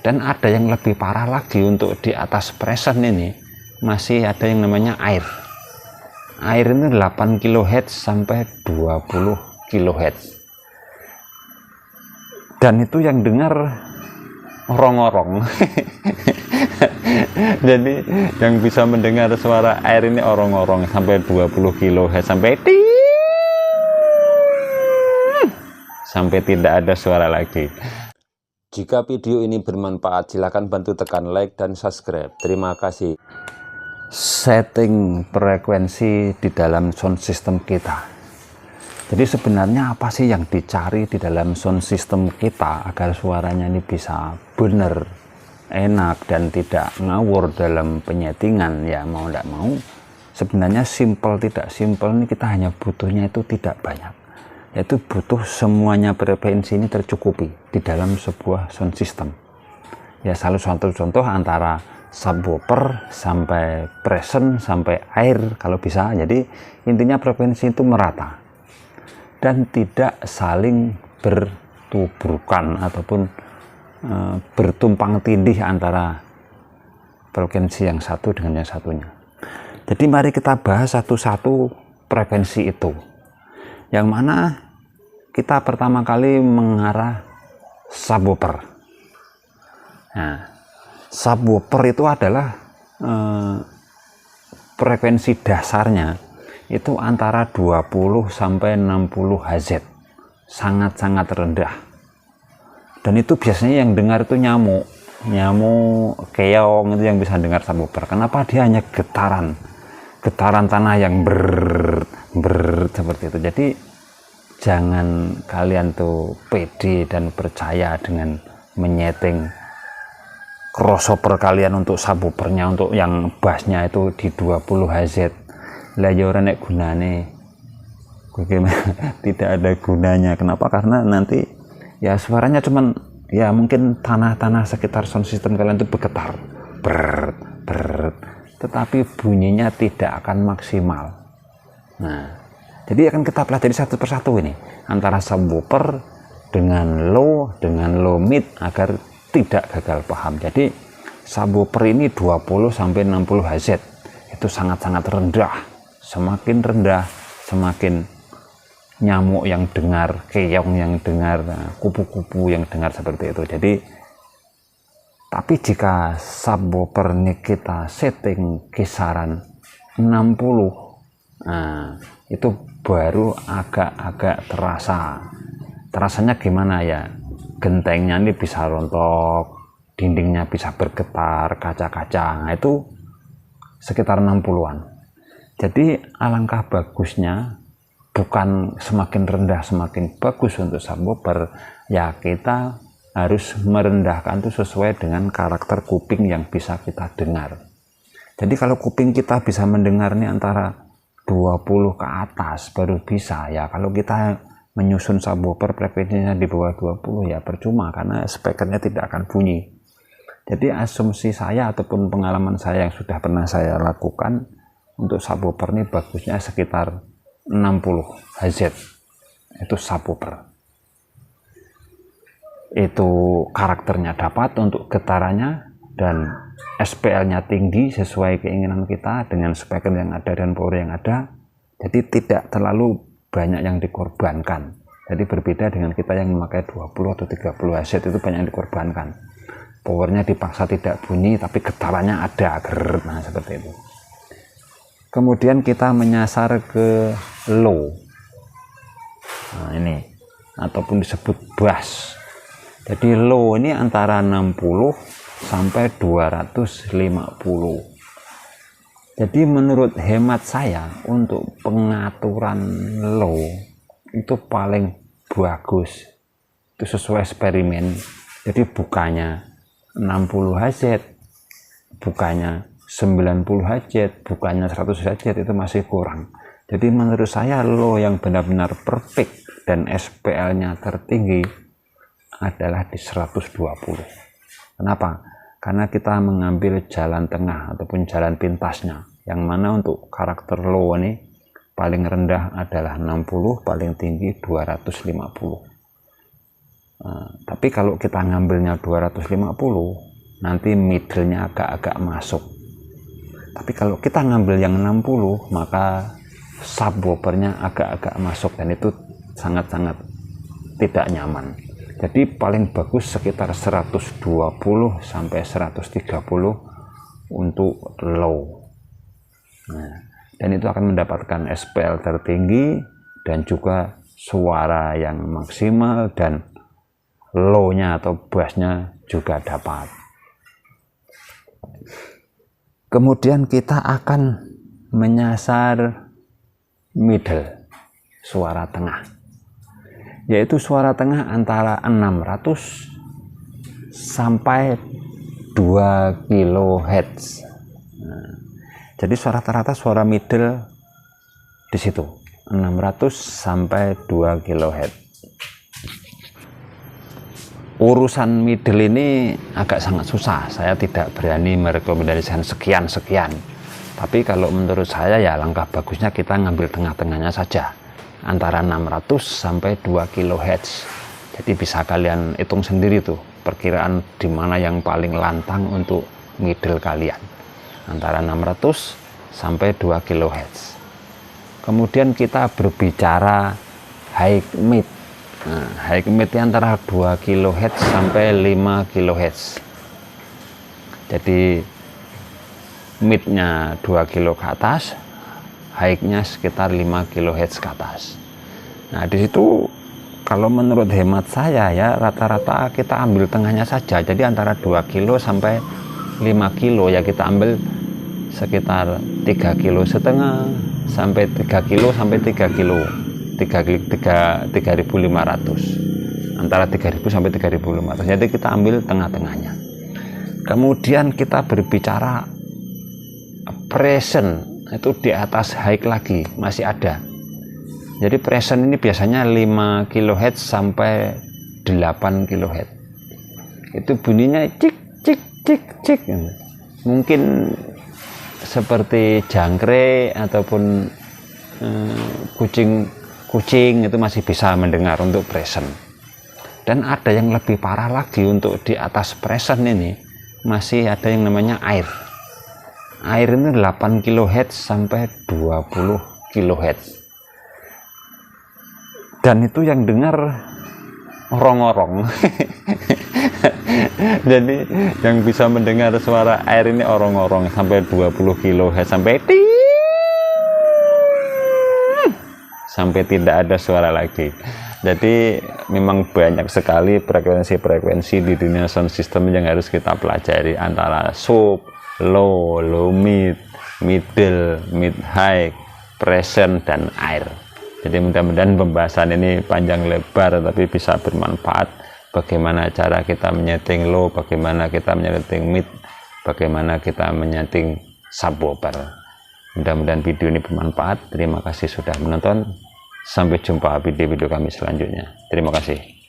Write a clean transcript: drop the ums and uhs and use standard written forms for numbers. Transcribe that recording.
Dan ada yang lebih parah lagi, untuk di atas present ini masih ada yang namanya air. Air ini 8 kHz sampai 20 kHz. Dan itu yang dengar orang-orang. Jadi yang bisa mendengar suara air ini orang-orang sampai 20 kHz, sampai tidak ada suara lagi. Jika video ini bermanfaat, silakan bantu tekan like dan subscribe. Terima kasih. Setting frekuensi di dalam sound system kita. Jadi sebenarnya apa sih yang dicari di dalam sound system kita agar suaranya ini bisa benar, enak, dan tidak ngawur dalam penyetingan? Ya mau tidak mau, sebenarnya simple tidak simple ini kita hanya butuhnya itu tidak banyak, yaitu butuh semuanya frekuensi ini tercukupi di dalam sebuah sound system. Ya salah satu contoh antara subwoofer sampai present sampai air kalau bisa. Jadi intinya frekuensi itu merata dan tidak saling bertubrukan ataupun bertumpang tindih antara frekuensi yang satu dengan yang satunya. Jadi mari kita bahas satu-satu frekuensi itu. Yang mana kita pertama kali mengarah subwoofer. Nah, subwoofer itu adalah frekuensi dasarnya itu antara 20 sampai 60 Hz, sangat-sangat rendah. Dan itu biasanya yang dengar itu nyamuk keong itu yang bisa dengar subwoofer. Kenapa? Dia hanya getaran tanah yang ber seperti itu. Jadi jangan kalian tuh pede dan percaya dengan menyeting crossover kalian untuk subwoofernya, untuk yang bassnya itu di 20 Hz. Lah ya ora nek gunane, tidak ada gunanya. Kenapa? Karena nanti ya suaranya cuman ya mungkin tanah-tanah sekitar sound system kalian itu bergetar tetapi bunyinya tidak akan maksimal. Nah, jadi akan kita pelajari satu persatu ini antara subwoofer dengan low mid agar tidak gagal paham. Jadi subwoofer ini 20 sampai 60 Hz itu sangat-sangat rendah. Semakin rendah semakin nyamuk yang dengar, keong yang dengar, kupu-kupu yang dengar, seperti itu. Jadi tapi jika subwoofer ini kita setting kisaran 60, nah itu baru agak-agak terasanya gimana ya, gentengnya ini bisa rontok, dindingnya bisa bergetar, kaca-kaca. Nah, itu sekitar 60-an. Jadi alangkah bagusnya bukan semakin rendah semakin bagus untuk subwoofer, ya kita harus merendahkan itu sesuai dengan karakter kuping yang bisa kita dengar. Jadi kalau kuping kita bisa mendengar ini antara 20 ke atas baru bisa. Ya kalau kita menyusun subwoofer frekuensinya di bawah 20 ya percuma, karena speakernya tidak akan bunyi. Jadi asumsi saya ataupun pengalaman saya yang sudah pernah saya lakukan, untuk subwoofer ini bagusnya sekitar 60 Hz. Itu subwoofer. Itu karakternya dapat untuk getarannya, dan SPL-nya tinggi sesuai keinginan kita dengan speaker yang ada dan power yang ada. Jadi tidak terlalu banyak yang dikorbankan. Jadi berbeda dengan kita yang memakai 20 atau 30 Hz, itu banyak yang dikorbankan. Powernya dipaksa tidak bunyi tapi getarannya ada. Nah seperti itu. Kemudian kita menyasar ke low. Nah ini ataupun disebut bass. Jadi low ini antara 60 sampai 250. Jadi menurut hemat saya untuk pengaturan low itu paling bagus itu sesuai eksperimen. Jadi bukannya 60 Hz, bukannya 90 Hz, bukannya 100 Hz, itu masih kurang. Jadi menurut saya low yang benar-benar perfect dan SPL-nya tertinggi adalah di 120. Kenapa? Karena kita mengambil jalan tengah ataupun jalan pintasnya, yang mana untuk karakter low ini paling rendah adalah 60, paling tinggi 250. Tapi kalau kita ngambilnya 250, nanti middle-nya agak-agak masuk. Tapi kalau kita ngambil yang 60, maka subwoofernya agak-agak masuk, dan itu sangat-sangat tidak nyaman. Jadi paling bagus sekitar 120 sampai 130 untuk low. Nah, dan itu akan mendapatkan SPL tertinggi dan juga suara yang maksimal, dan low-nya atau bass-nya juga dapat. Kemudian kita akan menyasar middle, suara tengah, yaitu suara tengah antara 600 sampai 2 kHz. Jadi rata-rata suara middle di situ 600 sampai 2 kHz. Urusan middle ini agak sangat susah, saya tidak berani merekomendasikan sekian. Tapi kalau menurut saya ya langkah bagusnya kita ngambil tengah-tengahnya saja, antara 600 sampai 2 kHz. Jadi bisa kalian hitung sendiri tuh perkiraan di mana yang paling lantang untuk middle kalian, antara 600 sampai 2 kHz. Kemudian kita berbicara high mid. Nah, high mid antara 2 kHz sampai 5 kHz. Jadi midnya 2 kilo ke atas, high-nya sekitar 5 kHz ke atas. Nah, di situ kalau menurut hemat saya ya rata-rata kita ambil tengahnya saja. Jadi antara 2 kilo sampai 5 kilo ya kita ambil sekitar 3,5 kilo sampai 3 kilo sampai 3 kilo. 3.500, antara 3.000 sampai 3.500. Jadi kita ambil tengah-tengahnya. Kemudian kita berbicara present, itu di atas high lagi masih ada. Jadi present ini biasanya 5 kHz sampai 8 kHz. Itu bunyinya cik cik cik cik. Mungkin seperti jangkrik ataupun kucing itu masih bisa mendengar untuk present. Dan ada yang lebih parah lagi, untuk di atas present ini masih ada yang namanya air. Air ini 8 kHz sampai 20 kHz. Dan itu yang dengar orang-orang. Jadi yang bisa mendengar suara air ini orang-orang sampai 20 kHz sampai tidak ada suara lagi. Jadi memang banyak sekali frekuensi-frekuensi di dunia sound system yang harus kita pelajari, antara sub, low, low mid, middle, mid high, present, dan air. Jadi mudah-mudahan pembahasan ini panjang lebar tapi bisa bermanfaat. Bagaimana cara kita menyeting low, bagaimana kita menyeting mid, bagaimana kita menyeting subwoofer. Mudah-mudahan video ini bermanfaat. Terima kasih sudah menonton. Sampai jumpa video-video kami selanjutnya. Terima kasih.